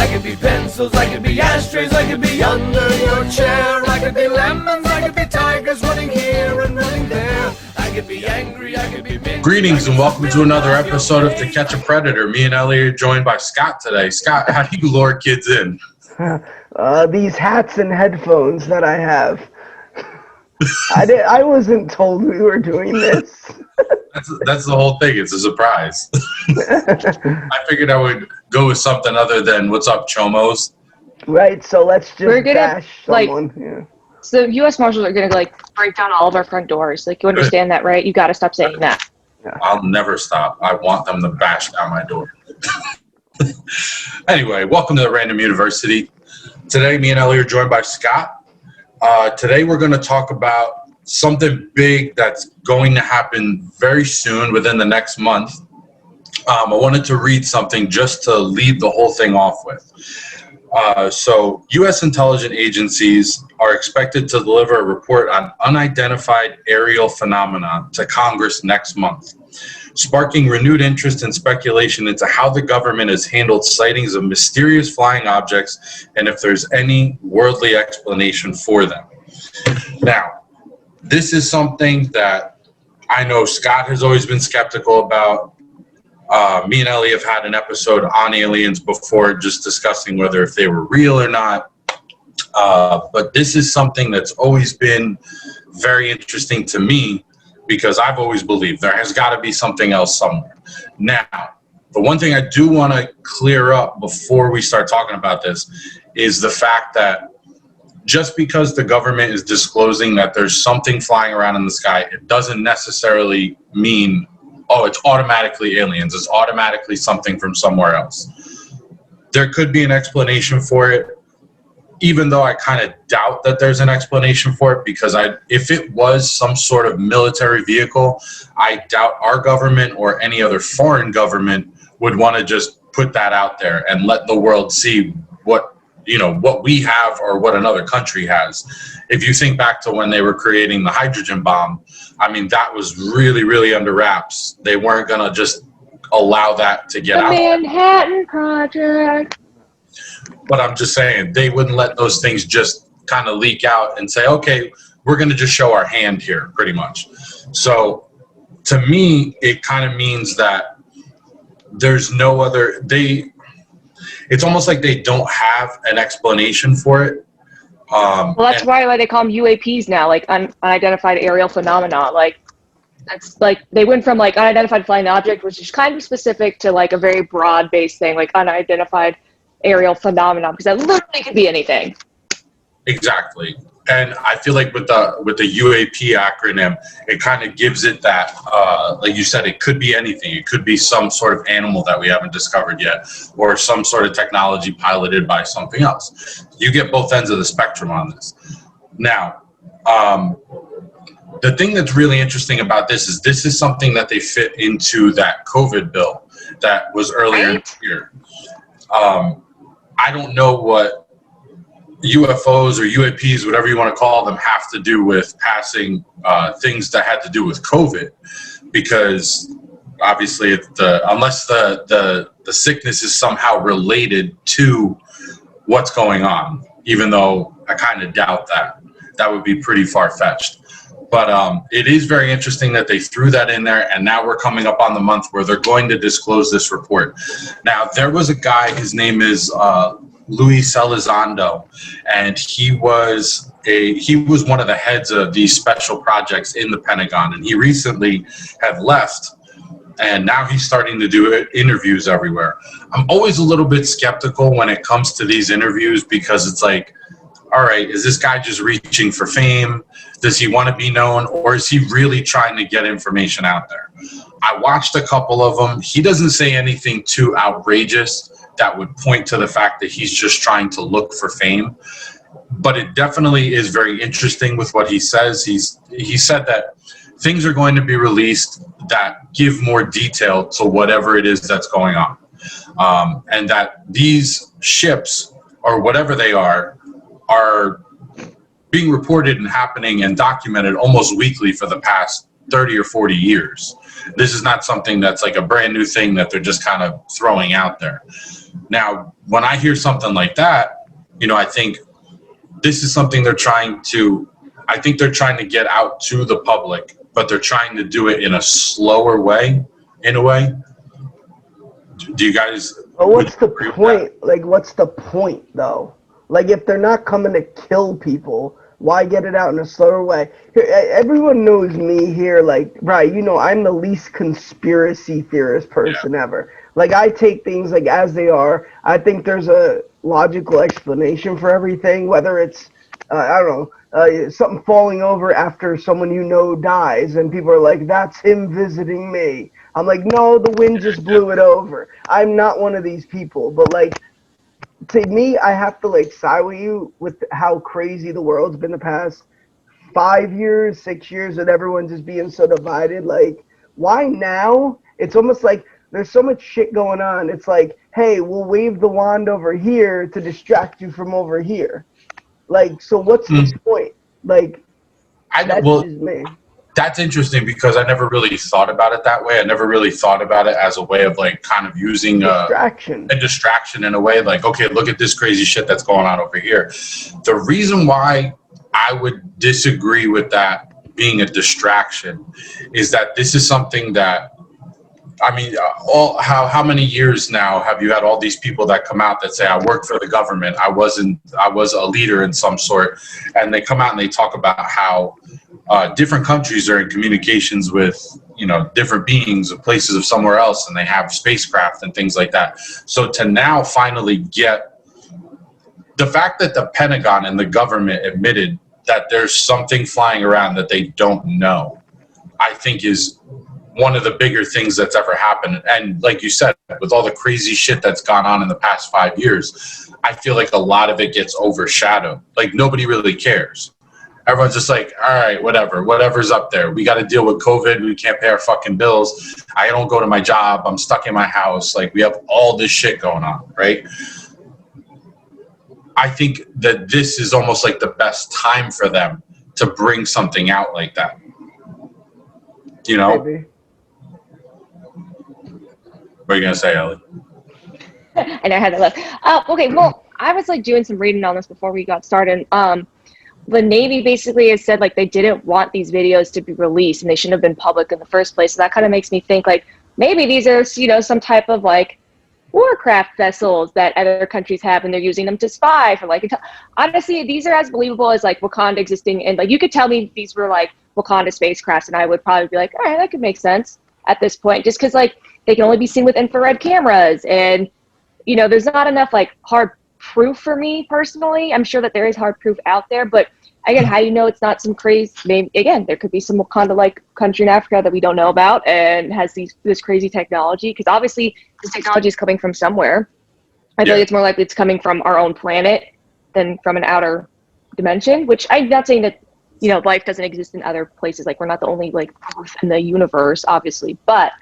I could be pencils, I could be ashtrays, I could be under your chair. I could be lemons, I could be tigers running here and running there. I could be angry, I could be minty. Greetings and welcome to another episode of To Catch a Predator. Me and Elly are joined by Scott today. Scott, how do you lure kids in? These hats and headphones that I have. I wasn't told we were doing this. That's the whole thing. It's a surprise. I figured I would go with something other than "What's up, Chomos?" Right. So let's just We're gonna, bash someone. Yeah. So U.S. Marshals are gonna break down all of our front doors. You understand that, right? You got to stop saying that. I'll never stop. I want them to bash down my door. Anyway, welcome to the Random University. Today, me and Elly are joined by Scott. Today, we're going to talk about something big that's going to happen very soon, within the next month. I wanted to read something just to lead the whole thing off with. So, U.S. intelligence agencies are expected to deliver a report on unidentified aerial phenomena to Congress next month, sparking renewed interest and speculation into how the government has handled sightings of mysterious flying objects and if there's any worldly explanation for them. Now, this is something that I know Scott has always been skeptical about. Me and Elly have had an episode on aliens before, just discussing whether if they were real or not. But this is something that's always been very interesting to me, because I've always believed there has got to be something else somewhere. Now, the one thing I do want to clear up before we start talking about this is the fact that just because the government is disclosing that there's something flying around in the sky, it doesn't necessarily mean, oh, it's automatically aliens. It's automatically something from somewhere else. There could be an explanation for it, even though I kind of doubt that there's an explanation for it, because if it was some sort of military vehicle, I doubt our government or any other foreign government would want to just put that out there and let the world see what we have or what another country has. If you think back to when they were creating the hydrogen bomb, I mean, that was really, really under wraps. They weren't going to just allow that to get out. The Manhattan Project. But I'm just saying, they wouldn't let those things just kind of leak out and say, okay, we're going to just show our hand here, pretty much. So to me, it kind of means that there's no other, it's almost like they don't have an explanation for it. Well, that's why they call them UAPs now, unidentified aerial phenomena. That's they went from unidentified flying object, which is kind of specific, to a very broad-based thing, like unidentified aerial phenomenon, because that literally could be anything. Exactly. And I feel like with the UAP acronym, it kind of gives it that, like you said, it could be anything. It could be some sort of animal that we haven't discovered yet, or some sort of technology piloted by something else. You get both ends of the spectrum on this. Now, the thing that's really interesting about this is something that they fit into that COVID bill that was earlier in the year. I don't know what UFOs or UAPs, whatever you want to call them, have to do with passing things that had to do with COVID, because obviously unless the sickness is somehow related to what's going on, even though I kind of doubt that would be pretty far-fetched. But it is very interesting that they threw that in there, and now we're coming up on the month where they're going to disclose this report. Now, there was a guy, his name is Luis Elizondo, and he was one of the heads of these special projects in the Pentagon, and he recently had left, and now he's starting to do interviews everywhere. I'm always a little bit skeptical when it comes to these interviews, because it's like, all right, is this guy just reaching for fame? Does he want to be known, or is he really trying to get information out there? I watched a couple of them. He doesn't say anything too outrageous that would point to the fact that he's just trying to look for fame. But it definitely is very interesting with what he says. He said that things are going to be released that give more detail to whatever it is that's going on. And that these ships, or whatever they are being reported and happening and documented almost weekly for the past 30 or 40 years. This is not something that's like a brand new thing that they're just kind of throwing out there. Now, when I hear something like that, you know, I think this is something they're trying to get out to the public, but they're trying to do it in a slower way, in a way. Do you guys? But what's the point? Like, what's the point, though? Like, if they're not coming to kill people, why get it out in a slower way? Here, everyone knows me here, like, right, you know, I'm the least conspiracy theorist person ever. Like, I take things, like, as they are. I think there's a logical explanation for everything, whether it's, I don't know, something falling over after someone you know dies, and people are like, that's him visiting me. I'm like, no, the wind just blew it over. I'm not one of these people, but, like, to me, I have to, like, side with you with how crazy the world's been the past 5 years, 6 years, with everyone just being so divided. Like, why now? It's almost like there's so much shit going on. It's like, hey, we'll wave the wand over here to distract you from over here. Like, so what's the point? Like, that's just me. That's interesting because I never really thought about it that way. I never really thought about it as a way of like kind of using a distraction in a way like, okay, look at this crazy shit that's going on over here. The reason why I would disagree with that being a distraction is that this is something that, I mean, how many years now have you had all these people that come out that say, I work for the government, I was a leader in some sort, and they come out and they talk about how different countries are in communications with, you know, different beings of places of somewhere else, and they have spacecraft and things like that. So to now finally get the fact that the Pentagon and the government admitted that there's something flying around that they don't know, I think is one of the bigger things that's ever happened. And like you said, with all the crazy shit that's gone on in the past 5 years, I feel like a lot of it gets overshadowed. Like nobody really cares. Everyone's just like, all right, whatever's up there. We got to deal with COVID. We can't pay our fucking bills. I don't go to my job. I'm stuck in my house. Like we have all this shit going on, right? I think that this is almost like the best time for them to bring something out like that. You know? Maybe. What are you going to say, Ellie? And I had to look. Okay, well, I was like doing some reading on this before we got started. The Navy basically has said like they didn't want these videos to be released and they shouldn't have been public in the first place. So that kind of makes me think like maybe these are, you know, some type of like warcraft vessels that other countries have and they're using them to spy for like, honestly, these are as believable as like Wakanda existing. And like, you could tell me these were like Wakanda spacecrafts and I would probably be like, all right, that could make sense at this point, just because like they can only be seen with infrared cameras and, you know, there's not enough like hard proof for me personally. I'm sure that there is hard proof out there, but again, how do you know it's not some crazy, maybe, again, there could be some Wakanda-like country in Africa that we don't know about and has this crazy technology, because obviously this technology is coming from somewhere. I feel like it's more likely it's coming from our own planet than from an outer dimension, which I'm not saying that, you know, life doesn't exist in other places. Like we're not the only like Earth in the universe, obviously, but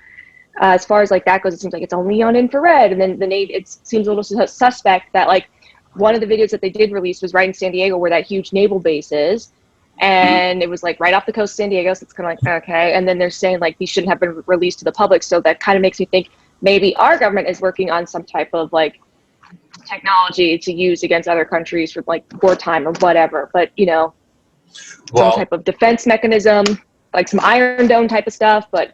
as far as like that goes, it seems like it's only on infrared. And then the Navy, it seems a little suspect that like one of the videos that they did release was right in San Diego where that huge naval base is. And it was like right off the coast of San Diego. So it's kind of like, okay. And then they're saying like these shouldn't have been released to the public. So that kind of makes me think maybe our government is working on some type of like technology to use against other countries for like wartime or whatever. But, you know, some type of defense mechanism, like some Iron Dome type of stuff, but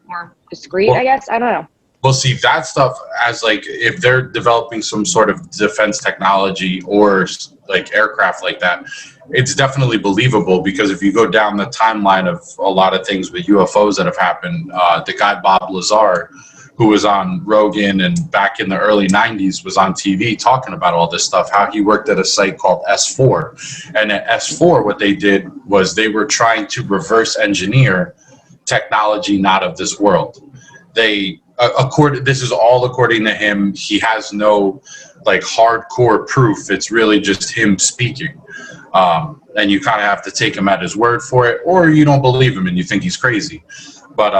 more discreet, I guess. I don't know. Well, see, that stuff as like if they're developing some sort of defense technology or like aircraft like that, it's definitely believable, because if you go down the timeline of a lot of things with UFOs that have happened, the guy Bob Lazar, who was on Rogan and back in the early 90s was on TV talking about all this stuff, how he worked at a site called S4. And at S4, what they did was they were trying to reverse engineer technology not of this world. This is all according to him. He has no like hardcore proof. It's really just him speaking. And you kind of have to take him at his word for it, or you don't believe him and you think he's crazy. But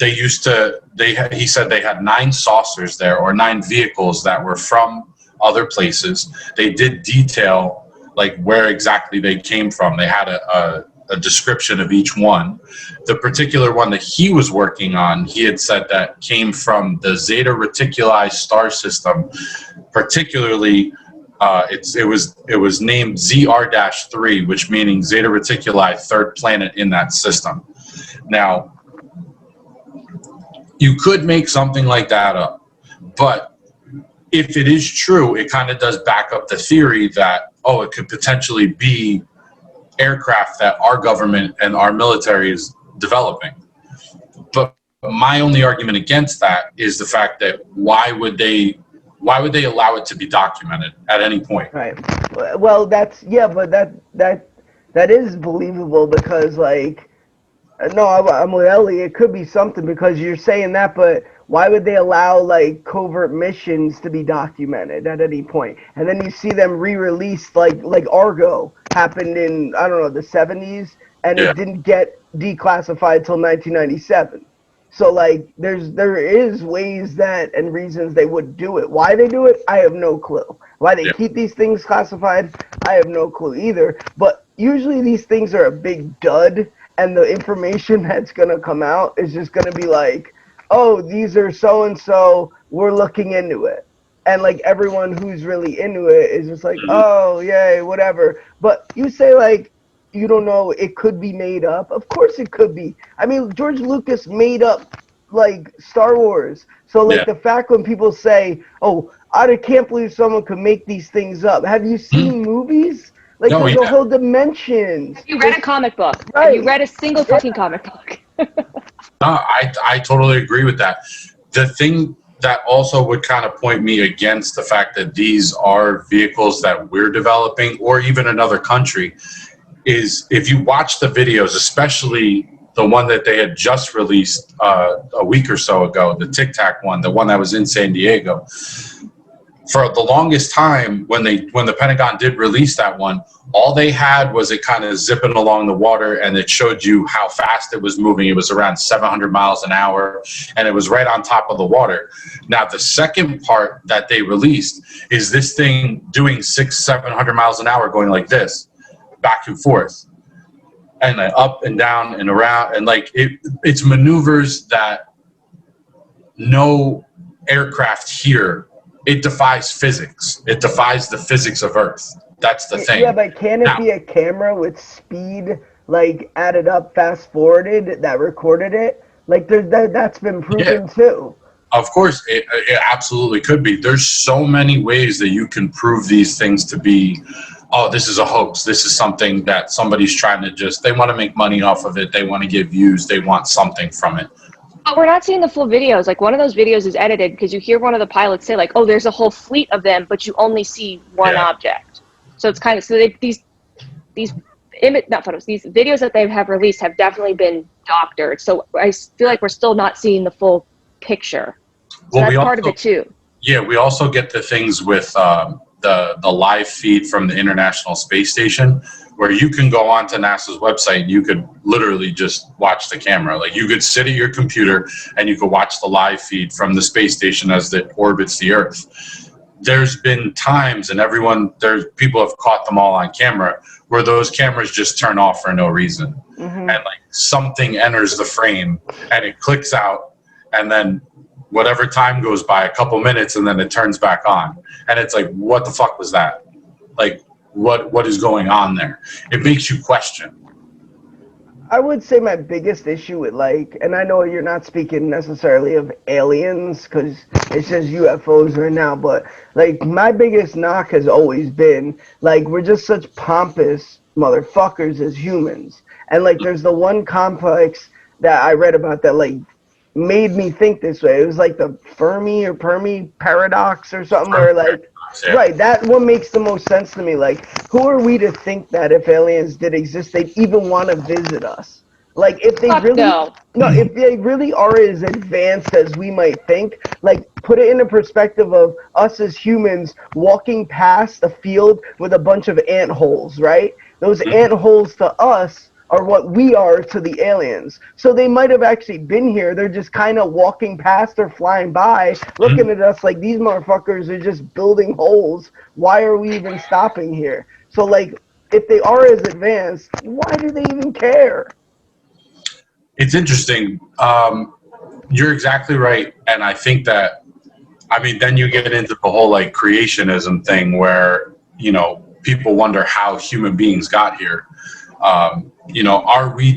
he said they had 9 saucers there, or 9 vehicles that were from other places. They did detail like where exactly they came from. They had a description of each one. The particular one that he was working on, he had said that came from the Zeta Reticuli star system, particularly it was named ZR-3, which meaning Zeta Reticuli, third planet in that system. Now, you could make something like that up, but if it is true, it kind of does back up the theory that, oh, it could potentially be aircraft that our government and our military is developing. But my only argument against that is the fact that why would they allow it to be documented at any point? Right. Well, but that is believable because, like, no, I'm with Ellie. It could be something because you're saying that, but why would they allow, like, covert missions to be documented at any point? And then you see them re-released, like Argo happened in, I don't know, the 70s, and it didn't get declassified till 1997. So, like, there is ways that and reasons they would do it. Why they do it, I have no clue. Why they keep these things classified, I have no clue either. But usually these things are a big dud, and the information that's going to come out is just going to be like, oh, these are so-and-so, we're looking into it. And, like, everyone who's really into it is just like, oh, yay, whatever. But you say, like, you don't know, it could be made up. Of course it could be. I mean, George Lucas made up, like, Star Wars. So, like, the fact when people say, oh, I can't believe someone could make these things up. Have you seen movies? Like, there's a whole dimension. Have you read a comic book? Right. Have you read a single fucking comic book? No, I totally agree with that. The thing that also would kind of point me against the fact that these are vehicles that we're developing or even another country is if you watch the videos, especially the one that they had just released a week or so ago, the Tic Tac one, the one that was in San Diego. For the longest time, when the Pentagon did release that one, all they had was it kind of zipping along the water, and it showed you how fast it was moving. It was around 700 miles an hour, and it was right on top of the water. Now, the second part that they released is this thing doing 700 miles an hour, going like this, back and forth, and up and down and around, and like it's maneuvers that no aircraft here. It defies physics. It defies the physics of Earth. That's the thing. Yeah, but can it be a camera with speed, like, added up, fast forwarded, that recorded it? Like, that's been proven too. Of course, it absolutely could be. There's so many ways that you can prove these things to be, oh, this is a hoax. This is something that somebody's trying to they want to make money off of it. They want to get views. They want something from it. But we're not seeing the full videos. Like, one of those videos is edited because you hear one of the pilots say, like, oh, there's a whole fleet of them, but you only see one object. So it's kind of, these videos that they have released have definitely been doctored. So I feel like we're still not seeing the full picture. So that's part of it too. Yeah, we also get the things with the live feed from the International Space Station, where you can go onto NASA's website and you could literally just watch the camera. Like, you could sit at your computer and you could watch the live feed from the space station as it orbits the Earth. There's been times, and people have caught them all on camera, where those cameras just turn off for no reason. And like something enters the frame and it clicks out, and then whatever time goes by, a couple minutes, and then it turns back on. And it's like, what the fuck was that? Like, what is going on there? It makes you question. I would say my biggest issue with, like, and I know you're not speaking necessarily of aliens because it's just UFOs right now, but, like, my biggest knock has always been, like, we're just such pompous motherfuckers as humans. And, like, there's the one complex that I read about that, like, made me think this way. It was like the Fermi paradox or something, where, like, right, that one makes the most sense to me. Like, who are we to think that if aliens did exist, they'd even want to visit us? Like, if they if they really are as advanced as we might think, like, put it in the perspective of us as humans walking past a field with a bunch of ant holes, right? Those ant holes to us are what we are to the aliens. So they might have actually been here. They're just kind of walking past or flying by, looking at us like, these motherfuckers are just building holes. Why are we even stopping here? So, like, if they are as advanced, why do they even care? It's interesting. You're exactly right. And I think that, I mean, then you get into the whole like creationism thing where, you know, people wonder how human beings got here. You know, are we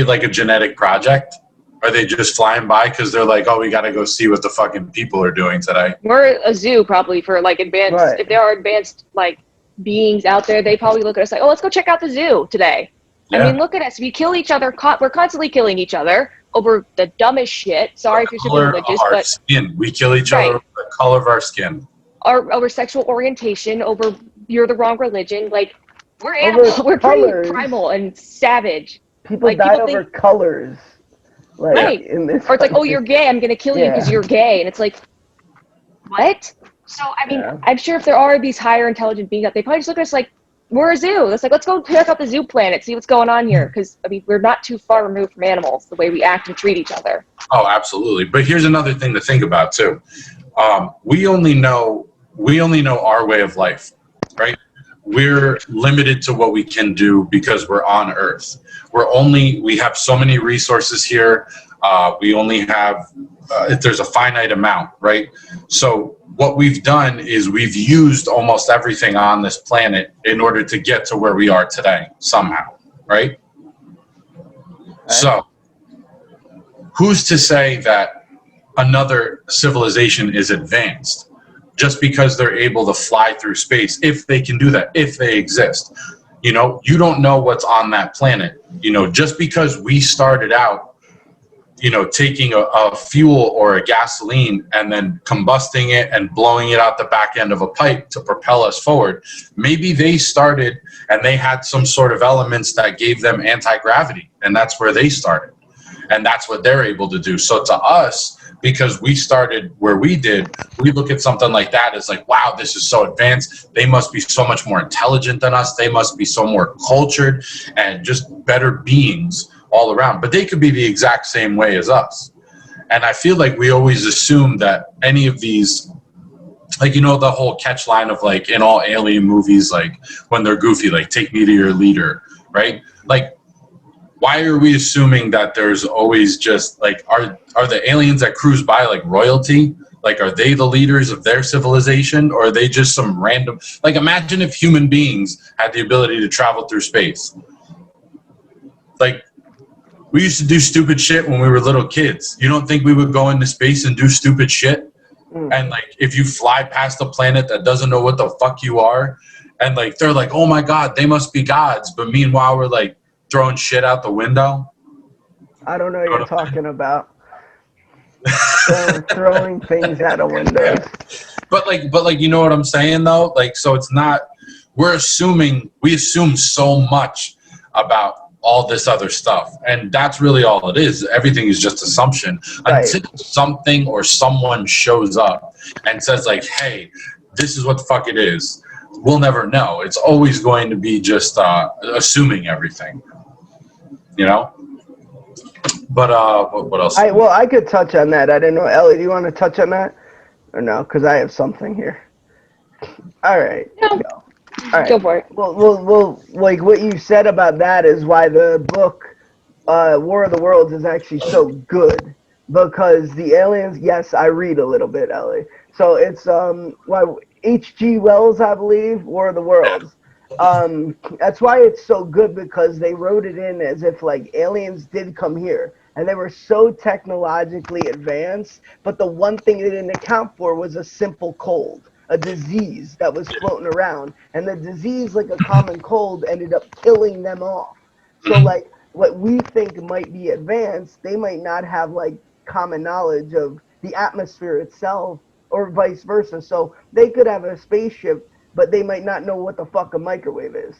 like a genetic project? Are they just flying by because they're like, oh, we got to go see what the fucking people are doing today? We're a zoo probably for like advanced, Right. if there are advanced like beings out there, they probably look at us like, oh, let's go check out the zoo today. Yeah. I mean, look at us. We kill each other. We're constantly killing each other over the dumbest shit. Sorry if you're super Color religious, of our but skin. We kill each Right. other over the color of our skin. over sexual orientation, over you're the wrong religion. Like, we're Over animals. We're pretty colors. primal and savage. People Like, die people over think- colors. Like, Right. in this Or it's like, oh, country. you're gay. I'm going to kill you because Yeah. you're gay. And it's like, what? So, I mean, Yeah. I'm sure if there are these higher intelligent beings out, they probably just look at us like, we're a zoo. It's like, let's go check out the zoo planet, see what's going on here. Because, I mean, we're not too far removed from animals, the way we act and treat each other. Oh, absolutely. But here's another thing to think about too. We only know our way of life, right? We're limited to what we can do because we're on Earth. We have so many resources here. We only have, there's a finite amount, right? So what we've done is we've used almost everything on this planet in order to get to where we are today somehow, right? So who's to say that another civilization is advanced just because they're able to fly through space, if they can do that, if they exist? You know, you don't know what's on that planet. You know, just because we started out, you know, taking a fuel or a gasoline and then combusting it and blowing it out the back end of a pipe to propel us forward, maybe they started and they had some sort of elements that gave them anti-gravity, and that's where they started. And that's what they're able to do. So to us, because we started where we did, we look at something like that as like, wow, this is so advanced. They must be so much more intelligent than us. They must be so more cultured and just better beings all around. But they could be the exact same way as us. And I feel like we always assume that any of these, like, you know, the whole catch line of like in all alien movies, like when they're goofy, like take me to your leader, right? Like, why are we assuming that there's always just like, are the aliens that cruise by like royalty? Like, are they the leaders of their civilization, or are they just some random, like, imagine if human beings had the ability to travel through space. Like, we used to do stupid shit when we were little kids. You don't think we would go into space and do stupid shit? And like, if you fly past a planet that doesn't know what the fuck you are, and like, they're like, oh my God, they must be gods. But meanwhile, we're like, throwing shit out the window. I don't know what you're talking about. Throwing things out of windows. But like, you know what I'm saying though? Like, so it's not, we assume so much about all this other stuff. And that's really all it is. Everything is just assumption. Right. Until something or someone shows up and says like, hey, this is what the fuck it is. We'll never know. It's always going to be just assuming everything, you know? But what else? I could touch on that. I didn't know. Ellie, do you want to touch on that? Or no? Because I have something here. All right. No. All right. Go for it. Well, like what you said about that is why the book War of the Worlds is actually so good. Because the aliens, yes, I read a little bit, Ellie. So it's why H.G. Wells, I believe, War of the Worlds. That's why it's so good, because they wrote it in as if like aliens did come here and they were so technologically advanced, but the one thing they didn't account for was a simple cold, a disease that was floating around, and the disease, like a common cold, ended up killing them off. So like what we think might be advanced, they might not have like common knowledge of the atmosphere itself, or vice versa. So they could have a spaceship, but they might not know what the fuck a microwave is.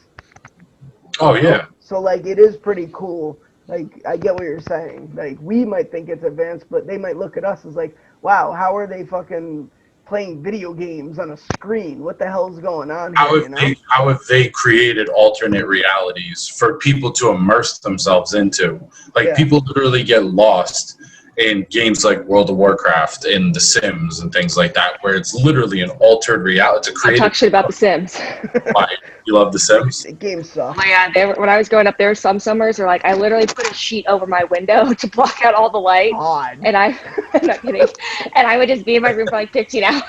Oh, yeah. So like, it is pretty cool. Like, I get what you're saying. Like, we might think it's advanced, but they might look at us as like, wow, how are they fucking playing video games on a screen? What the hell's going on here, How have they created alternate realities for people to immerse themselves into? Like, people literally get lost in games like World of Warcraft and The Sims and things like that, where it's literally an altered reality. It's a Don't creative. talk shit about The Sims. Why? You love The Sims? The game sucks. Oh my God, when I was growing up, there were some summers where like I literally put a sheet over my window to block out all the light, God. and I'm not kidding, and I would just be in my room for like 15 hours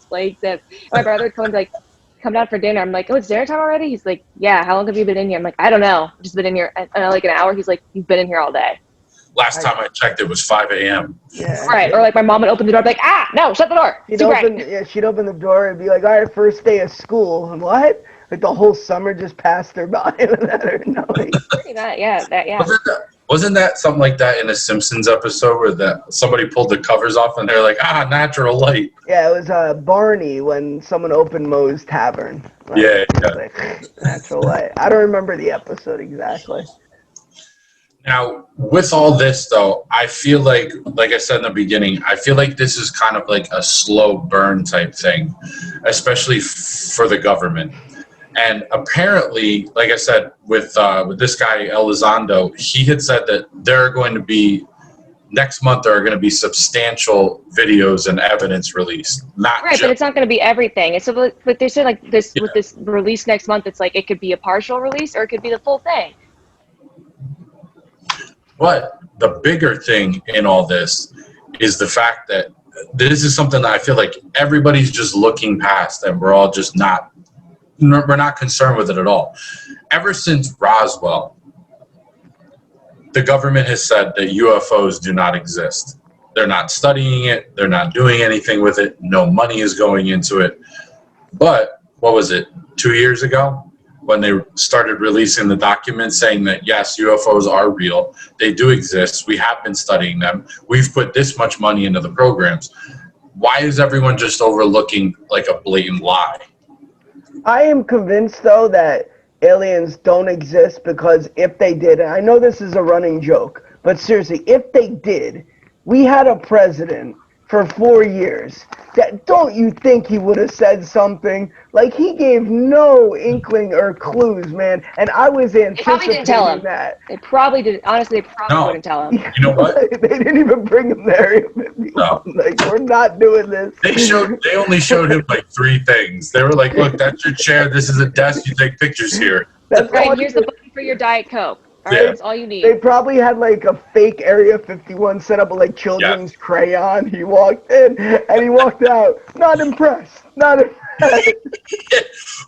playing Sims. My brother would come and be like, come down for dinner. I'm like, oh, it's dinner time already? He's like, yeah, how long have you been in here? I'm like, I don't know. I've just been in here like an hour. He's like, you've been in here all day. Last time I checked, it was 5 a.m. Yeah. Right. Or like my mom would open the door, I'd be like, no, shut the door. She'd open the door and be like, all right, first day of school. And what? Like the whole summer just passed her by without her knowing. Pretty much, yeah. Wasn't that something like that in a Simpsons episode where somebody pulled the covers off and they're like, natural light? Yeah, it was Barney when someone opened Moe's Tavern. Like, Yeah. like, natural light. I don't remember the episode exactly. Now, with all this, though, I feel like I said in the beginning, I feel like this is kind of like a slow burn type thing, especially for the government. And apparently, like I said, with this guy, Elizondo, he had said that next month there are going to be substantial videos and evidence released. But it's not going to be everything. It's but they said like this with this release next month. It's like it could be a partial release or it could be the full thing. But the bigger thing in all this is the fact that this is something that I feel like everybody's just looking past, and we're all just we're not concerned with it at all. Ever since Roswell, the government has said that UFOs do not exist. They're not studying it. They're not doing anything with it. No money is going into it. But what was it, 2 years ago? When they started releasing the documents saying that, yes, UFOs are real. They do exist. We have been studying them. We've put this much money into the programs. Why is everyone just overlooking like a blatant lie? I am convinced, though, that aliens don't exist because if they did, and I know this is a running joke, but seriously, if they did, we had a president for 4 years. Don't you think he would have said something? Like, he gave no inkling or clues, man. And I was anticipating They probably didn't tell him. that. They probably did. Honestly, they probably wouldn't tell him. You know what? They didn't even bring him there. No. Like, we're not doing this. They only showed him like 3 things. They were like, look, that's your chair. This is a desk. You take pictures here. That's right, here's the button for your Diet Coke. All right, that's all you need. They probably had like a fake Area 51 set up with like children's crayon. He walked in and he walked out. Not impressed. Not impressed.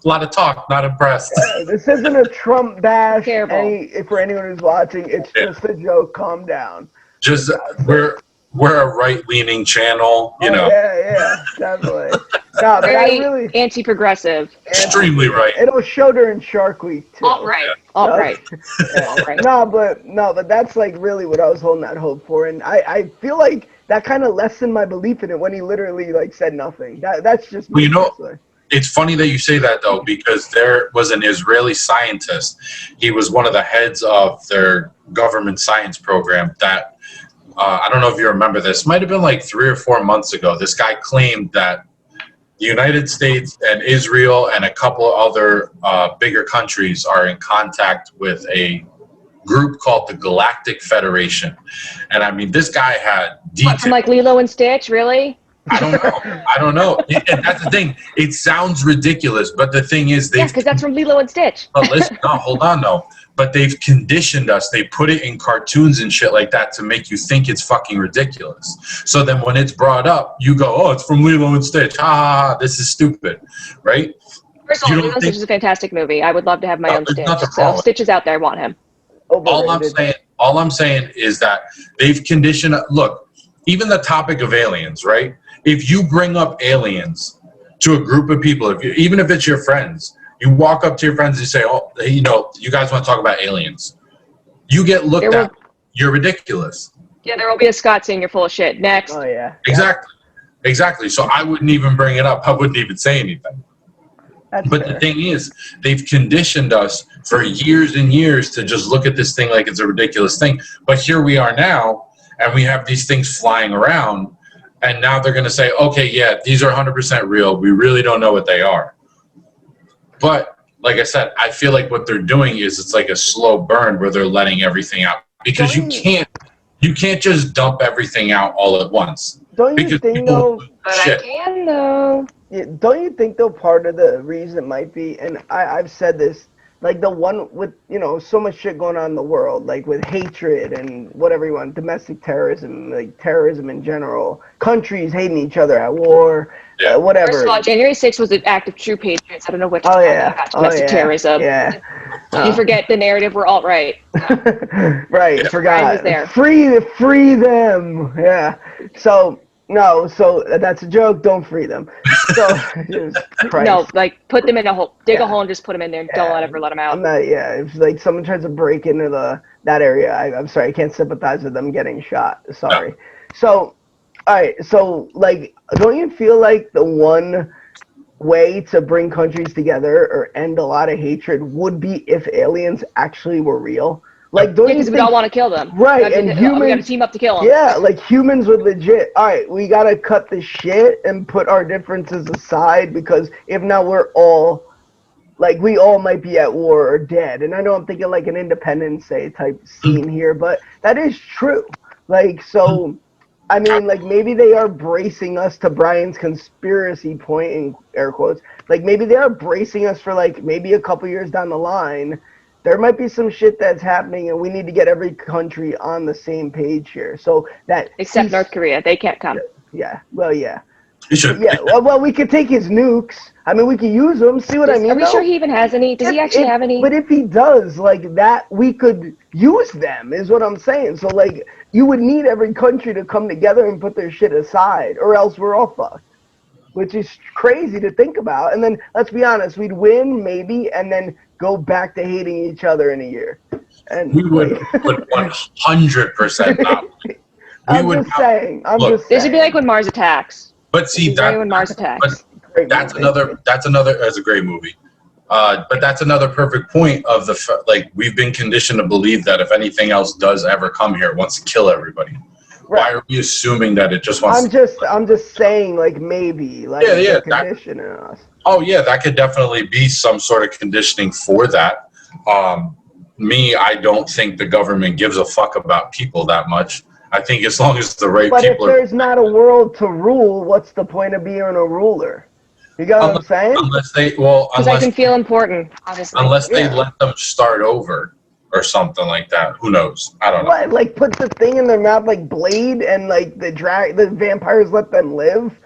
A lot of talk. Not impressed. This isn't a Trump bash. Terrible. For anyone who's watching, it's just a joke. Calm down. Just we're a right-leaning channel, you know. Yeah, definitely. No, but Very I really anti-progressive. Extremely right. It'll show during Shark Week too. All right. No, but that's like really what I was holding that hope for, and I feel like that kind of lessened my belief in it when he literally like said nothing. That's just me. Well, you know, it's funny that you say that though, because there was an Israeli scientist. He was one of the heads of their government science program that. I don't know if you remember this. Might have been like 3 or 4 months ago. This guy claimed that the United States and Israel and a couple of other bigger countries are in contact with a group called the Galactic Federation. And I mean, this guy had details. From like Lilo and Stitch, really? I don't know. And that's the thing. It sounds ridiculous, but the thing is, because that's from Lilo and Stitch. But listen, no, hold on, though. But they've conditioned us. They put it in cartoons and shit like that to make you think it's fucking ridiculous. So then when it's brought up, you go, oh, it's from Lilo and Stitch. Ha, this is stupid, right? First of all, Lilo and Stitch is a fantastic movie. I would love to have my own Stitch. So Stitch is out there. I want him. All I'm saying is that they've conditioned. Look, even the topic of aliens, right? If you bring up aliens to a group of people, even if it's your friends, you walk up to your friends and say, oh, you know, you guys want to talk about aliens. You get looked at. You're ridiculous. Yeah, there will be a Scott saying you're full of shit. Next. Oh, yeah. Exactly. So I wouldn't even bring it up. I wouldn't even say anything. But the thing is, they've conditioned us for years and years to just look at this thing like it's a ridiculous thing. But here we are now, and we have these things flying around, and now they're going to say, okay, yeah, these are 100% real. We really don't know what they are. But like I said, I feel like what they're doing is it's like a slow burn where they're letting everything out. Because you can't You can't just dump everything out all at once. Don't you think though? But I can though. Yeah, don't you think though part of the reason might be, and I've said this, like the one with, so much shit going on in the world, like with hatred and whatever you want, domestic terrorism, like terrorism in general, countries hating each other at war, whatever. First of all, January 6th was an act of true patriots. I don't know what to Oh tell you yeah, about domestic terrorism. Yeah. You forget the narrative. We're alt-right. Right, forgot. was there. Free them. Yeah. So that's a joke. Don't free them. So no, like put them in a hole, dig a hole, and just put them in there. And don't ever let them out. I'm not. Yeah, if like someone tries to break into that area, I'm sorry, I can't sympathize with them getting shot. Sorry. So, all right. So, like, don't you feel like the one way to bring countries together or end a lot of hatred would be if aliens actually were real? Like, don't you because think, we all want to kill them, right? And humans, we got to team up to kill them. Yeah, like humans would legit. All right, we gotta cut the shit and put our differences aside, because if not, we're all like, we all might be at war or dead. And I know I'm thinking like an Independence Day type scene here, but that is true. Like, so I mean, like, maybe they are bracing us, to Brian's conspiracy point in air quotes. Like, maybe they are bracing us for like maybe a couple years down the line. There might be some shit that's happening, and we need to get every country on the same page here. So that except North Korea, they can't come. Yeah, well, yeah. Should. Yeah, well, we could take his nukes. I mean, we could use them. See what I mean? Are we sure he even has any? Does he actually have any? But if he does, like that, we could use them, is what I'm saying. So, like, you would need every country to come together and put their shit aside, or else we're all fucked. Which is crazy to think about. And then, let's be honest, we'd win, maybe, and then go back to hating each other in a year. And we would put 100% not. I'm just saying. This would be like when Mars attacks. But see, when Mars attacks. That's another. That's a great movie. But that's another perfect point of like, we've been conditioned to believe that if anything else does ever come here, it wants to kill everybody. Right. Why are we assuming that it just wants? I'm just saying, like, maybe, like, conditioning us. Oh yeah, that could definitely be some sort of conditioning for that. I don't think the government gives a fuck about people that much. I think as long as the right people. But if there's not a world to rule, what's the point of being a ruler? You got what I'm saying? Because I can feel important, obviously. Unless they let them start over or something like that. Who knows? I don't know. What, like put the thing in their mouth like Blade, and like the vampires let them live?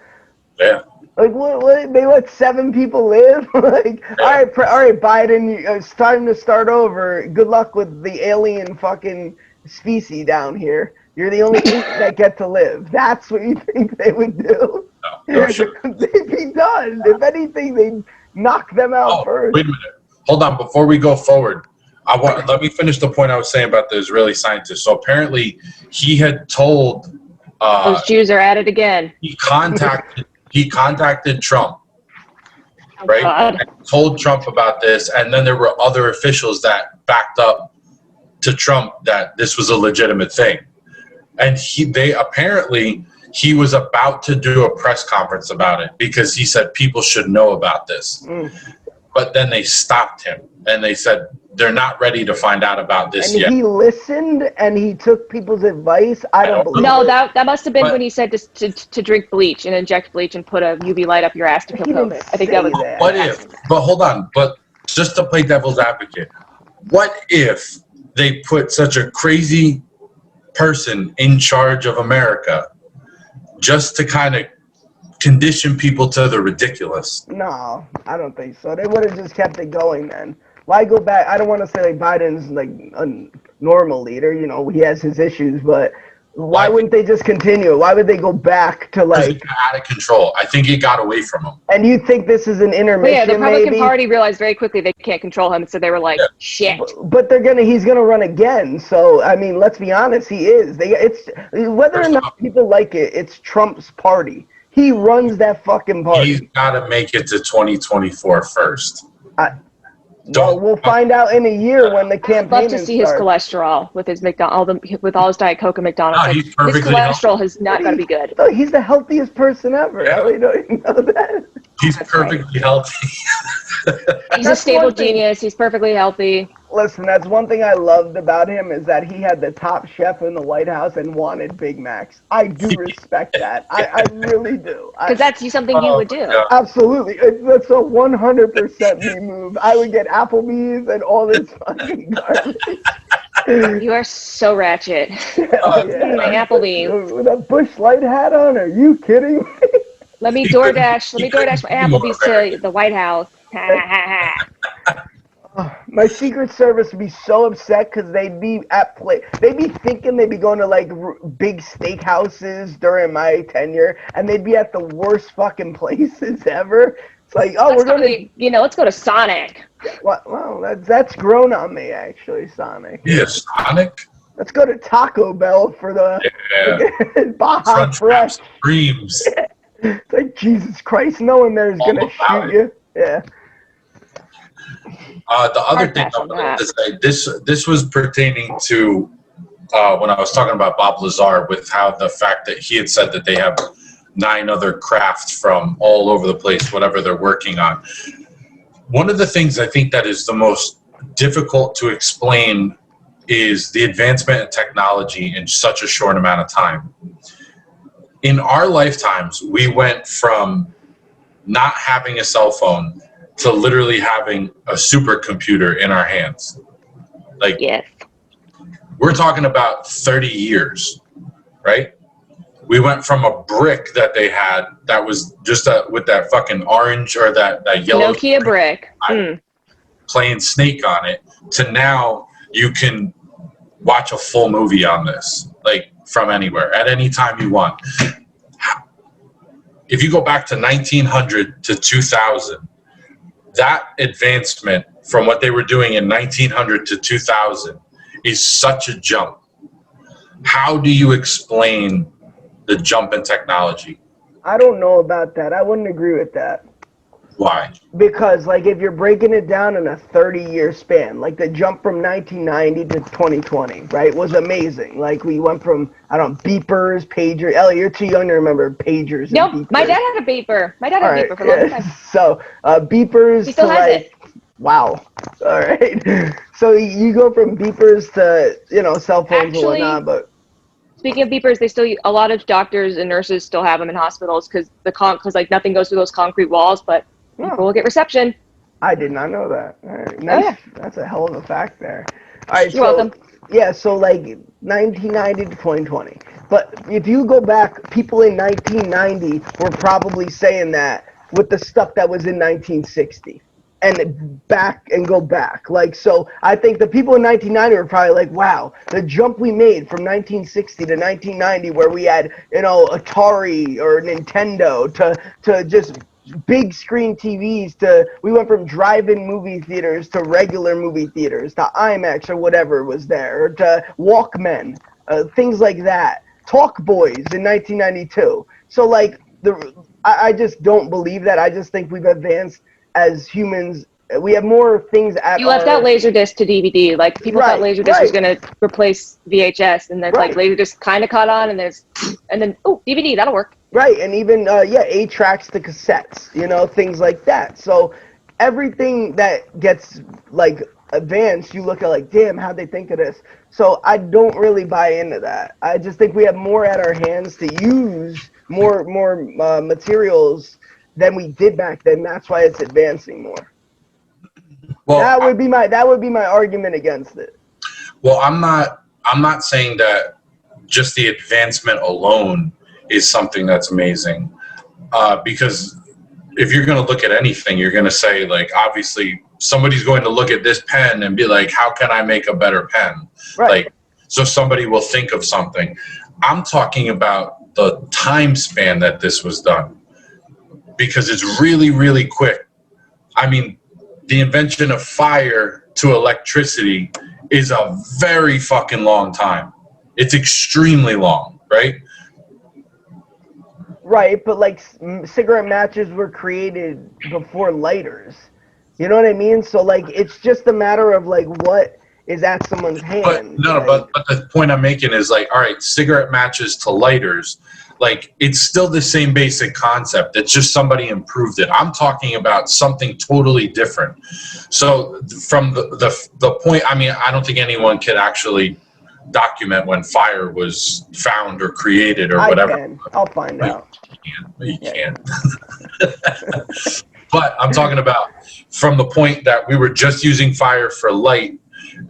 Yeah. Like what? They let 7 people live? Like, yeah. All right, Biden, it's time to start over. Good luck with the alien fucking species down here. You're the only 8 that get to live. That's what you think they would do? No, sure. They'd be done. If anything, they'd knock them out first. Wait a minute. Hold on. Before we go forward, let me finish the point I was saying about the Israeli scientist. So apparently, he had told those Jews are at it again. He contacted Trump, right? And told Trump about this, and then there were other officials that backed up to Trump that this was a legitimate thing. And he was about to do a press conference about it because he said people should know about this. But then they stopped him and they said they're not ready to find out about this yet. And he listened and he took people's advice. I don't believe No, that must have been when he said to drink bleach and inject bleach and put a UV light up your ass to kill COVID. I think that was that. What if? But hold on. But just to play devil's advocate, what if they put such a crazy person in charge of America just to kind of condition people to the ridiculous? No, I don't think so. They would have just kept it going then. Why go back? I don't want to say like Biden's like a normal leader. You know, he has his issues, but why wouldn't they just continue? Why would they go back to like out of control? I think it got away from him. And you think this is an intermission? Yeah, the Republican Party realized very quickly they can't control him, so they were like, "Shit." But he's gonna run again. So I mean, let's be honest, he is. It's whether or not people like it, it's Trump's party. He runs that fucking party. He's got to make it to 2024 first. We'll find out in a year when the campaign I'd love to see his cholesterol with his with all his Diet Coke and McDonald's. His cholesterol has not got to be good. No, he's the healthiest person ever. Yeah. Elly, don't you know that? He's perfectly healthy. He's a stable genius. He's perfectly healthy. Listen, that's one thing I loved about him is that he had the top chef in the White House and wanted Big Macs. I do respect that. I really do. Because that's something you would do. God. Absolutely. That's a 100% me move. I would get Applebee's and all this fucking garbage. You are so ratchet. Hell yeah. My Applebee's. With a Bush Light hat on? Are you kidding me? Let me DoorDash my Applebee's to the White House. My Secret Service would be so upset because they'd be they'd be thinking they'd be going to like big steakhouses during my tenure, and they'd be at the worst fucking places ever. It's like, oh, let's go to Sonic. Well, that's grown on me actually, Sonic. Yeah, Sonic. Let's go to Taco Bell for the Baja Crunch Fresh. Dreams. It's like, Jesus Christ, no one there is gonna shoot you. Yeah. The other thing I wanted to say, this was pertaining to when I was talking about Bob Lazar, with how the fact that he had said that they have 9 other crafts from all over the place, whatever they're working on. One of the things I think that is the most difficult to explain is the advancement in technology in such a short amount of time. In our lifetimes, we went from not having a cell phone to literally having a supercomputer in our hands. Like, yes. We're talking about 30 years, right? We went from a brick that they had that was just with that fucking orange or that yellow Nokia brick. Playing Snake on it, to now you can watch a full movie on this, like from anywhere, at any time you want. If you go back to 1900 to 2000, that advancement from what they were doing in 1900 to 2000 is such a jump. How do you explain the jump in technology? I don't know about that. I wouldn't agree with that. Why? Because, like, if you're breaking it down in a 30-year span, like the jump from 1990 to 2020, right, was amazing. Like, we went from, I don't know, beepers, pagers. Ellie, you're too young to remember pagers. Nope, beepers. my dad had a beeper. My dad had a beeper for a long time. So, beepers He still to, has like, it. wow. All right. So, you go from beepers to, cell phones and whatnot, but... Speaking of beepers, a lot of doctors and nurses still have them in hospitals because nothing goes through those concrete walls, but people will get reception. I did not know that. All right. Nice. Oh, yeah. That's a hell of a fact there. All right. You're welcome. Yeah, so like 1990 to 2020. But if you go back, people in 1990 were probably saying that with the stuff that was in 1960. And go back. Like, so I think the people in 1990 were probably like, wow, the jump we made from 1960 to 1990 where we had, Atari or Nintendo to just big screen TVs we went from drive-in movie theaters to regular movie theaters to IMAX or whatever was there, to Walkmen, things like that. Talk Boys in 1992. So like I just don't believe that. I just think we've advanced as humans. We have more things at You left out Laserdisc to DVD. Like, people thought Laserdisc was going to replace VHS, and then like Laserdisc kind of caught on, and then DVD, that'll work. Right, and even 8-tracks to cassettes, things like that. So everything that gets like advanced, you look at like, damn, how'd they think of this? So I don't really buy into that. I just think we have more at our hands to use, more materials than we did back then. That's why it's advancing more. Well, that would be my argument against it. Well, I'm not saying that just the advancement alone is something that's amazing, because if you're going to look at anything, you're going to say, like, obviously somebody's going to look at this pen and be like, how can I make a better pen? Right. Like, so somebody will think of something. I'm talking about the time span that this was done, because it's really, really quick. I mean, the invention of fire to electricity is a very fucking long time. It's extremely long, right? Right, but like cigarette matches were created before lighters. You know what I mean? So like it's just a matter of like what is at someone's hand. But the point I'm making is like, all right, cigarette matches to lighters. Like, it's still the same basic concept. It's just somebody improved it. I'm talking about something totally different. So from the point, I mean, I don't think anyone can actually document when fire was found or created or whatever. I can. I'll find out. You can't. But I'm talking about from the point that we were just using fire for light,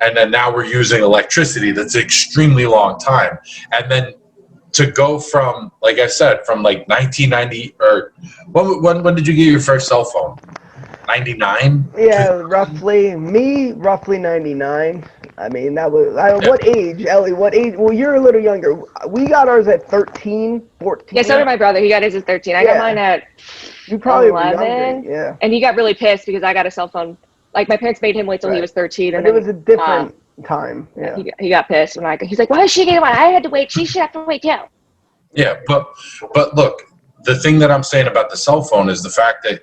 and then now we're using electricity. That's an extremely long time. And then to go from, like I said, from like 1990, or when did you get your first cell phone? 99? Yeah, roughly 99. I mean, that was, what age, Ellie? What age? Well, you're a little younger. We got ours at 13, 14. Yeah, so did my brother. He got his at 13. I got mine at you probably 11. were younger, yeah. And he got really pissed because I got a cell phone. Like, my parents made him wait till he was 13. And it was a different time, yeah. He got pissed. And he's like, why is she getting one? I had to wait. She should have to wait, too. Yeah, but look, the thing that I'm saying about the cell phone is the fact that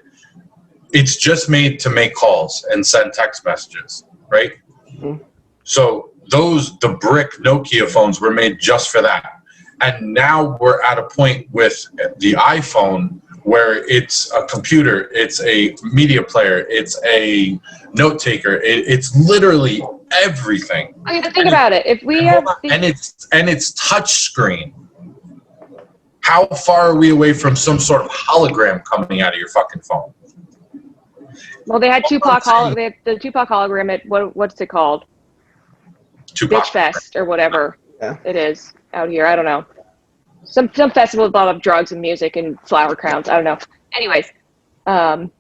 it's just made to make calls and send text messages, right? Mm-hmm. So the brick Nokia phones were made just for that. And now we're at a point with the iPhone where it's a computer, it's a media player, it's a note taker, it's literally everything. I mean, think about it. If we have and it's touch screen. How far are we away from some sort of hologram coming out of your fucking phone? Well, they had Tupac they had the Tupac hologram at what's it called? Tupac. Bitch Fest or whatever Yeah. it is out here. I don't know. Some festival with a lot of drugs and music and flower crowns. I don't know. Anyways, but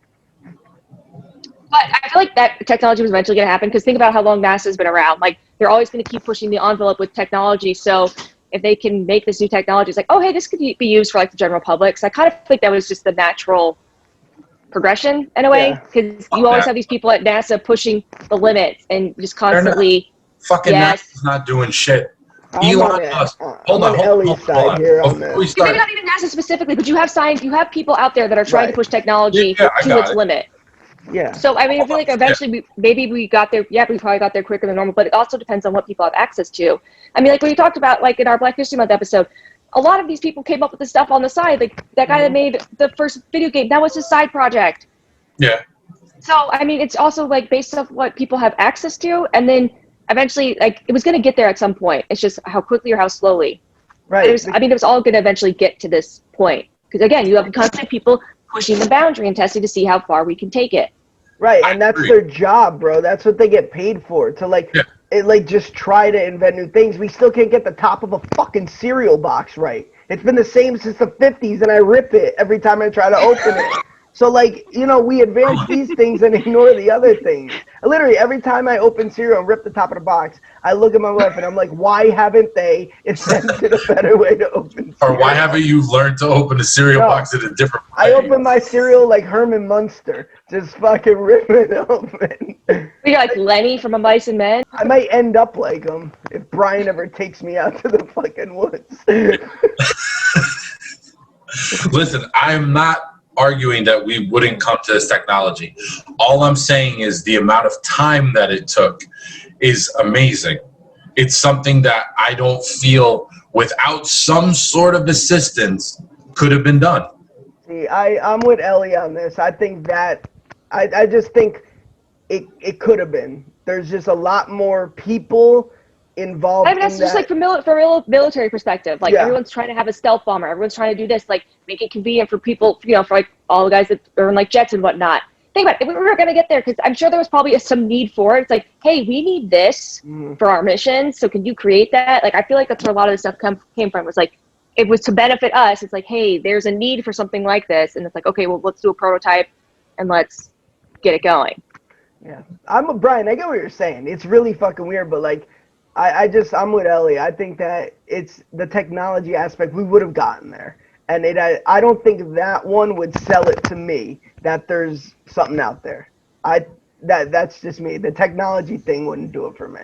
I feel like that technology was eventually going to happen because think about how long NASA's been around. Like, they're always going to keep pushing the envelope with technology. So if they can make this new technology, it's like, oh, hey, this could be used for like the general public. So I kind of think that was just the natural progression in a way, because you always have these people at NASA pushing the limits and just constantly. Fucking NASA's not doing shit. Elon Musk. Hold on. Maybe not even NASA specifically, but you have science, you have people out there that are trying to push technology to its limit. Yeah. So I mean, I feel like eventually we got there. Yeah, we probably got there quicker than normal, but it also depends on what people have access to. I mean, like when you talked about like in our Black History Month episode, a lot of these people came up with the stuff on the side. Like that guy that made the first video game, that was his side project. Yeah. So I mean, it's also like based off what people have access to, and then eventually, like it was going to get there at some point. It's just how quickly or how slowly. Right. It was all going to eventually get to this point because again, you have constant people pushing the boundary and testing to see how far we can take it. Right, and that's their job, bro. That's what they get paid for. To just try to invent new things. We still can't get the top of a fucking cereal box right. It's been the same since the 50s, and I rip it every time I try to open it. So, like, you know, we advance these things and ignore the other things. Literally, every time I open cereal and rip the top of the box, I look at my wife and I'm like, why haven't they invented a better way to open cereal? Or why haven't you learned to open a cereal box in a different way? I open my cereal like Herman Munster, just fucking rip it open. We got like Lenny from A Mice and Men. I might end up like him if Brian ever takes me out to the fucking woods. Listen, I'm not arguing that we wouldn't come to this technology. All I'm saying is the amount of time that it took is amazing. It's something that I don't feel without some sort of assistance could have been done. See, I'm with Ellie on this. I think that I just think it could have been. There's just a lot more people involved. I mean, that's just like from military perspective. Like everyone's trying to have a stealth bomber. Everyone's trying to do this. Like make it convenient for people. You know, for like all the guys that are in like jets and whatnot. Think about it. If we were going to get there, because I'm sure there was probably some need for it. It's like, hey, we need this for our mission. So can you create that? Like, I feel like that's where a lot of this stuff came from. It was like, it was to benefit us. It's like, hey, there's a need for something like this. And it's like, okay, well, let's do a prototype and let's get it going. Yeah. Brian, I get what you're saying. It's really fucking weird, but like, I'm with Ellie. I think that it's the technology aspect. We would have gotten there. And I don't think that one would sell it to me that there's something out there. That's just me. The technology thing wouldn't do it for me.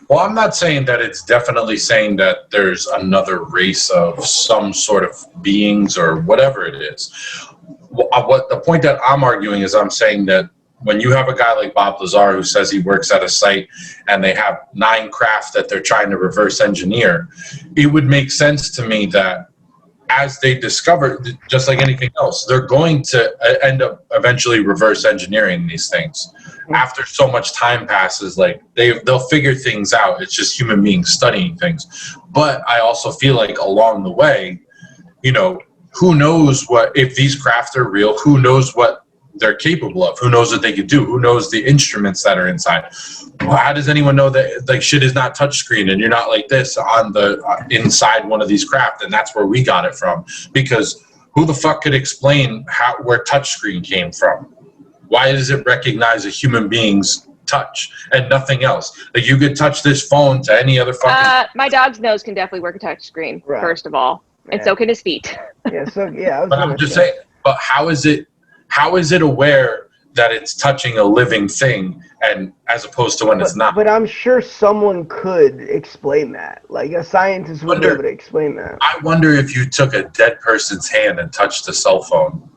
Well, I'm not saying that it's definitely saying that there's another race of some sort of beings or whatever it is. What the point that I'm arguing is I'm saying that when you have a guy like Bob Lazar who says he works at a site and they have 9 craft that they're trying to reverse engineer, it would make sense to me that as they discover, just like anything else, they're going to end up eventually reverse engineering these things. After so much time passes, like they'll figure things out. It's just human beings studying things. But I also feel like along the way, you know, who knows what, if these craft are real, who knows what they're capable of, who knows what they could do, who knows the instruments that are inside. Well, how does anyone know that like shit is not touchscreen and you're not like this on the inside one of these craft? And that's where we got it from, because who the fuck could explain where touchscreen came from? Why does it recognize a human being's touch and nothing else? Like you could touch this phone to any other fucking. My dog's nose can definitely work a touch screen, first of all, and so can his feet. Yeah. So yeah. But I'm just saying. But how is it aware that it's touching a living thing, and as opposed to when it's not? But I'm sure someone could explain that. Like a scientist would be able to explain that. I wonder if you took a dead person's hand and touched a cell phone,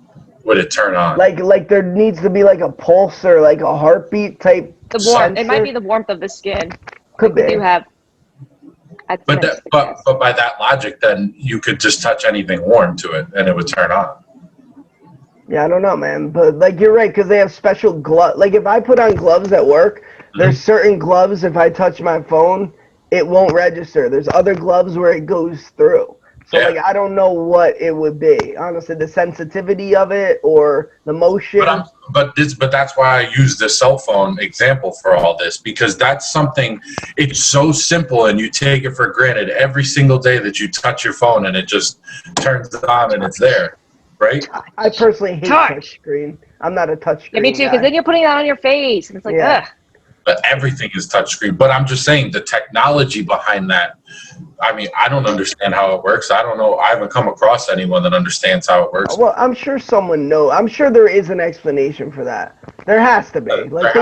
would it turn on? Like there needs to be like a pulse or like a heartbeat type. The warmth. It might be the warmth of the skin. Could be. We do have. But by that logic, then you could just touch anything warm to it and it would turn on. Yeah, I don't know, man. But like you're right, because they have special gloves. Like if I put on gloves at work, there's certain gloves. If I touch my phone, it won't register. There's other gloves where it goes through. So like I don't know what it would be. Honestly, the sensitivity of it or the motion. But that's why I use the cell phone example for all this, because that's something. It's so simple, and you take it for granted every single day that you touch your phone and it just turns on and it's there. Right? I personally hate touch screen. I'm not a touch screen. Yeah, me too, because then you're putting it on your face, and it's like, ugh. But everything is touchscreen. But I'm just saying the technology behind that. I mean, I don't understand how it works. I don't know. I haven't come across anyone that understands how it works. Well, I'm sure someone knows. I'm sure there is an explanation for that. There has to be. Like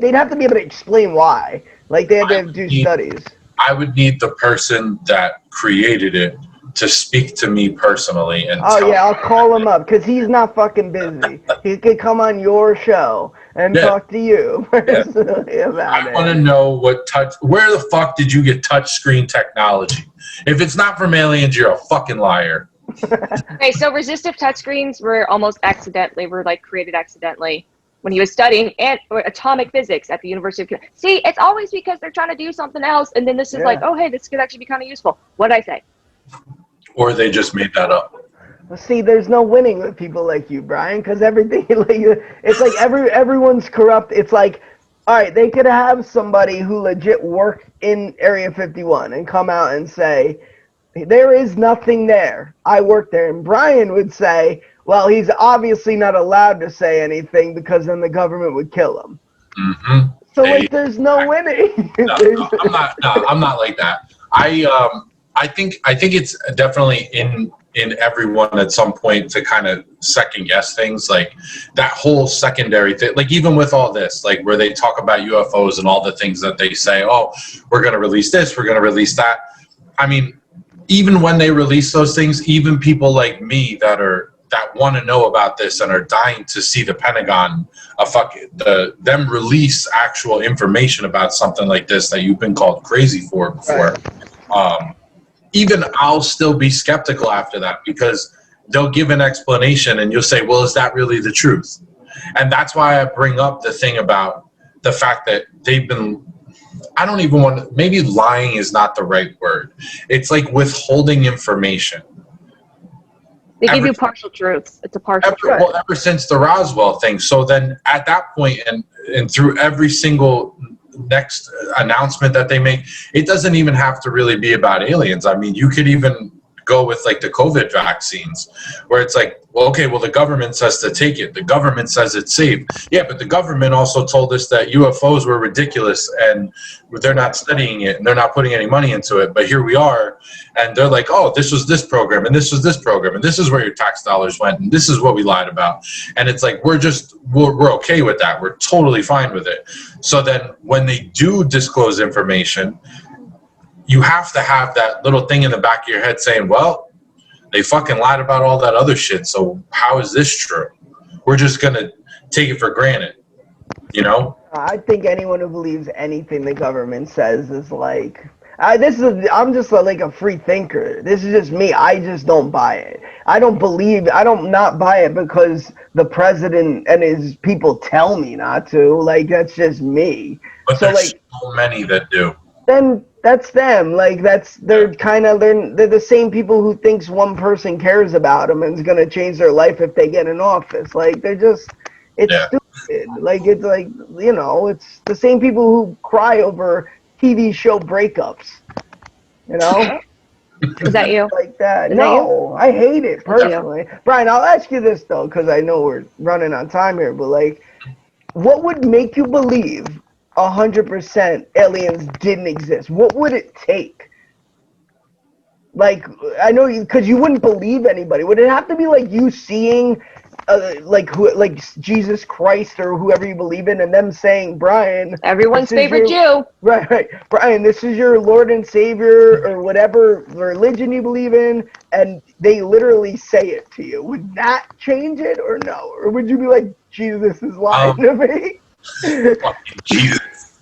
they'd have to be able to explain why. Like they had to do studies. I would need the person that created it to speak to me personally and I'll call him up because he's not fucking busy. He could come on your show and talk to you personally about it. I want to know where the fuck did you get touch screen technology? If it's not from aliens, you're a fucking liar. Okay, so resistive touchscreens were created accidentally when he was studying atomic physics at the University of. See, it's always because they're trying to do something else, and then this is like, oh hey, this could actually be kind of useful. What'd I say? Or they just made that up. Well, see, there's no winning with people like you, Brian, because everything, it's like everyone's corrupt. It's like, all right, they could have somebody who legit worked in Area 51 and come out and say, there is nothing there. I worked there. And Brian would say, well, he's obviously not allowed to say anything because then the government would kill him. Mm-hmm. So, there's no winning. I'm not like that. I think it's definitely in everyone at some point to kind of second guess things, like that whole secondary thing, like even with all this, like where they talk about UFOs and all the things that they say, oh, we're going to release this, we're going to release that. I mean, even when they release those things, even people like me that want to know about this and are dying to see the Pentagon, them release actual information about something like this that you've been called crazy for before. Right. Even I'll still be skeptical after that, because they'll give an explanation and you'll say, well, is that really the truth? And that's why I bring up the thing about the fact that maybe lying is not the right word. It's like withholding information. They give you partial truths. It's a partial truth. Well, ever since the Roswell thing. So then at that point and through every single next announcement that they make, it doesn't even have to really be about aliens. I mean, you could even go with like the COVID vaccines, where it's like, well, the government says to take it. The government says it's safe. Yeah, but the government also told us that UFOs were ridiculous and they're not studying it and they're not putting any money into it. But here we are, and they're like, oh, this was this program and this was this program and this is where your tax dollars went and this is what we lied about. And it's like, we're okay with that. We're totally fine with it. So then when they do disclose information, you have to have that little thing in the back of your head saying, well, they fucking lied about all that other shit, so how is this true? We're just going to take it for granted, you know? I think anyone who believes anything the government says is like, I'm just like a free thinker. This is just me. I just don't buy it. I don't not buy it because the president and his people tell me not to. Like, that's just me. But So, there's like, so many that do. then that's them. Like, they're the same people who thinks one person cares about them and is gonna change their life if they get in office. Like, it's Yeah. stupid. Like, it's like, it's the same people who cry over TV show breakups. Is that you? Like that. Is that No, I hate it personally. Brian, I'll ask you this though, because I know we're running on time here. But like, what would make you believe 100% aliens didn't exist? What would it take? Like, I know because you wouldn't believe anybody. Would it have to be like you seeing, like Jesus Christ or whoever you believe in, and them saying, Brian, Everyone's favorite Jew. Right, Brian, this is your Lord and Savior or whatever religion you believe in, and they literally say it to you. Would that change it or no? Or would you be like, Jesus is lying to me? Fucking Jesus.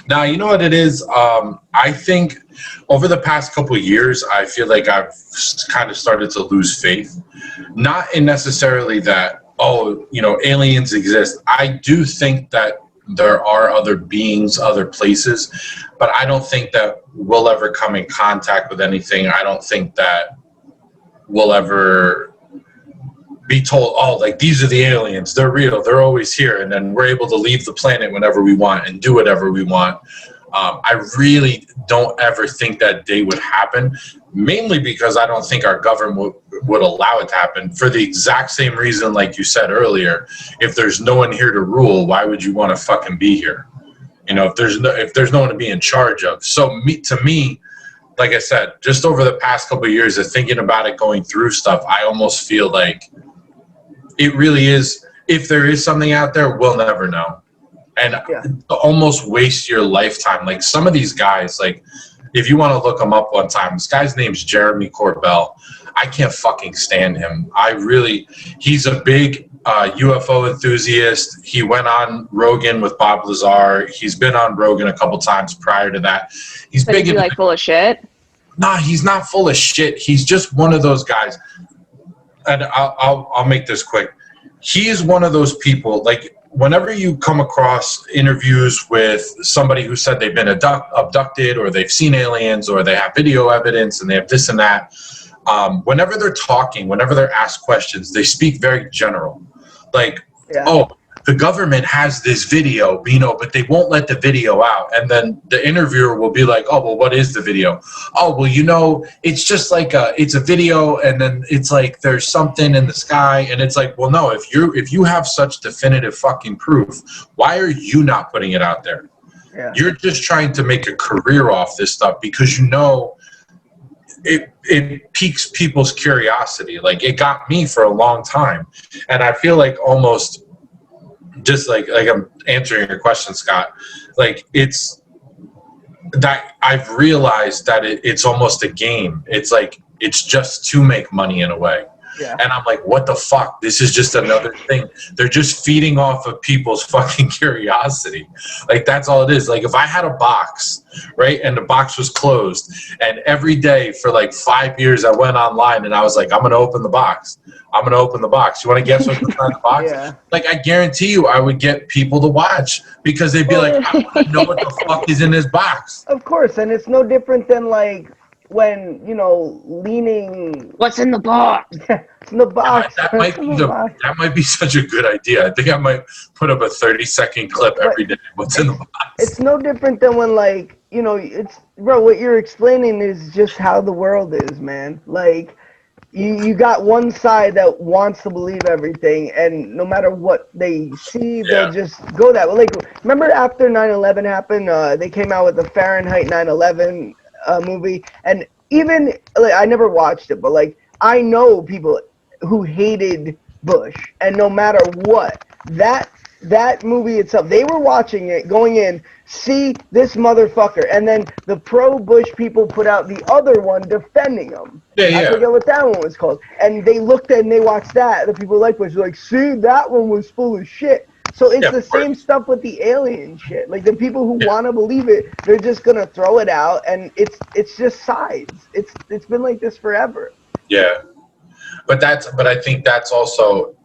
Now, you know what it is? I think over the past couple of years, I feel like I've kind of started to lose faith. Not in necessarily that, aliens exist. I do think that there are other beings, other places, but I don't think that we'll ever come in contact with anything. I don't think that we'll ever be told, these are the aliens, they're real, they're always here, and then we're able to leave the planet whenever we want and do whatever we want. I really don't ever think that day would happen, mainly because I don't think our government would allow it to happen for the exact same reason, like you said earlier. If there's no one here to rule, why would you want to fucking be here? If there's no one to be in charge of. So to me, like I said, just over the past couple of years of thinking about it, going through stuff, I almost feel like it really is, if there is something out there, we'll never know. And almost waste your lifetime. Like some of these guys, like if you want to look them up one time, this guy's name's Jeremy Corbell. I can't fucking stand him. He's a big UFO enthusiast. He went on Rogan with Bob Lazar. He's been on Rogan a couple times prior to that. He's But big. is he like full of shit? Nah, he's not full of shit. He's just one of those guys. And I'll make this quick. He is one of those people, like whenever you come across interviews with somebody who said they've been abducted or they've seen aliens or they have video evidence and they have this and that, whenever they're talking, whenever they're asked questions, they speak very general. Like, the government has this video, but they won't let the video out. And then the interviewer will be like, oh, well, what is the video? Oh, well, it's just like it's a video, and then it's like there's something in the sky, and it's like, well, no, if you have such definitive fucking proof, why are you not putting it out there? Yeah. You're just trying to make a career off this stuff because it piques people's curiosity. Like it got me for a long time, and I feel like almost just like I'm answering your question, Scott, like it's that I've realized that it's almost a game. It's like it's just to make money in a way. Yeah. And I'm like, what the fuck? This is just another thing. They're just feeding off of people's fucking curiosity. Like, that's all it is. Like, if I had a box, right, and the box was closed, and every day for like 5 years I went online and I was like, I'm going to open the box. I'm going to open the box. You want to guess what's inside the box? Yeah. Like, I guarantee you I would get people to watch because they'd be like, I want to know what the fuck is in this box. Of course, and it's no different than like, when leaning. What's in the box? It's in the box. That might be such a good idea. I think I might put up a 30-second clip every day. What's in the box? It's no different than when it's bro. What you're explaining is just how the world is, man. Like you got one side that wants to believe everything, and no matter what they see, they'll just go that way. Like, remember after 9/11 happened, they came out with the Fahrenheit 9/11. Movie, and even I never watched it, but like I know people who hated Bush, and no matter what, that movie itself, they were watching it, going in, see this motherfucker, and then the pro-Bush people put out the other one defending him. I forget what that one was called, and they looked at and they watched that. The people like Bush were like, see, that one was full of shit. So it's Yeah, the of course. same stuff with the alien shit. Like the people who want to believe it, they're just gonna throw it out, and it's just sides. It's been like this forever. Yeah, but I think that's also.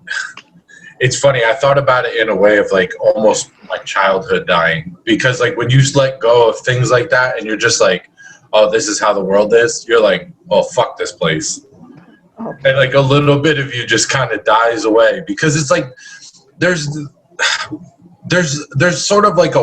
It's funny. I thought about it in a way of like almost my childhood dying, because like when you just let go of things like that and you're just like, oh, this is how the world is. You're like, oh, fuck this place. Oh, And like a little bit of you just kind of dies away, because it's like there's sort of like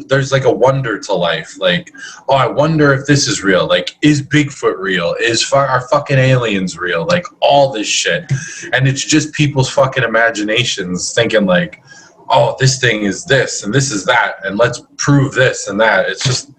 there's like a wonder to life. Like, oh, I wonder if this is real. Like, is Bigfoot real? Are fucking aliens real? Like all this shit. And it's just people's fucking imaginations thinking like, oh, this thing is this and this is that, and let's prove this and that. It's just,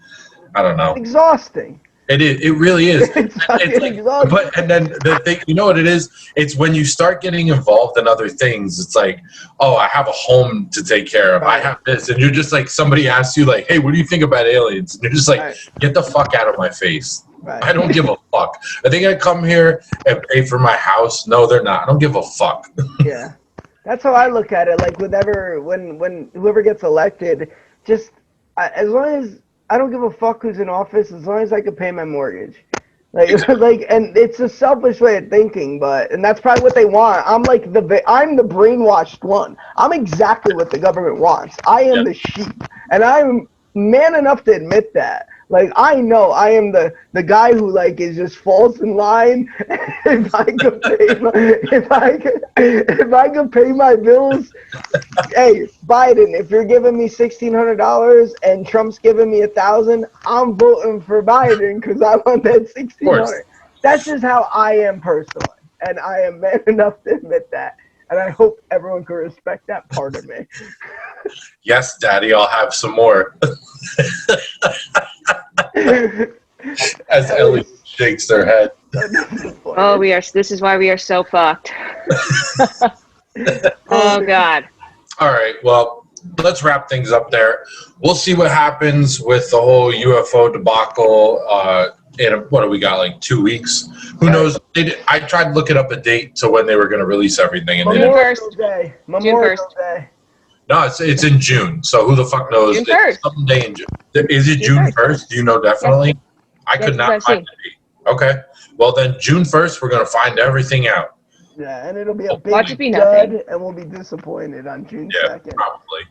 I don't know. exhausting. It is. It really is. It's fucking exhausting. But and then the thing, you know what it is? It's when you start getting involved in other things. It's like, oh, I have a home to take care of. I have this, and you're just like, somebody asks you like, hey, what do you think about aliens? And you're just like, get the fuck out of my face. Right. I don't give a fuck. I think I come here and pay for my house. No, they're not. I don't give a fuck. Yeah, that's how I look at it. Like when whoever gets elected, just as long as I don't give a fuck who's in office, as long as I can pay my mortgage. Like, and it's a selfish way of thinking, and that's probably what they want. I'm the brainwashed one. I'm exactly what the government wants. I am the sheep, and I'm man enough to admit that. Like, I know I am the guy who like is just falls in line. If I could pay my bills, hey Biden, if you're giving me $1,600 and Trump's giving me $1,000, I'm voting for Biden because I want that $1,600. That's just how I am personally, and I am man enough to admit that. And I hope everyone can respect that part of me. Yes, Daddy, I'll have some more. As Ellie shakes her head. Oh, this is why we are so fucked. Oh, God. All right, well, let's wrap things up there. We'll see what happens with the whole UFO debacle what do we got, like 2 weeks? Who knows? I tried looking up a date to when they were going to release everything. And Memorial Day. Memorial Day. No, it's in June. So who the fuck knows? June 1st. Someday in June. Is it June 1st? Do you know definitely? Yeah. I could not find the date. Okay. Well, then June 1st, we're going to find everything out. Yeah, and it'll be a big dud, and we'll be disappointed on June 2nd. Probably.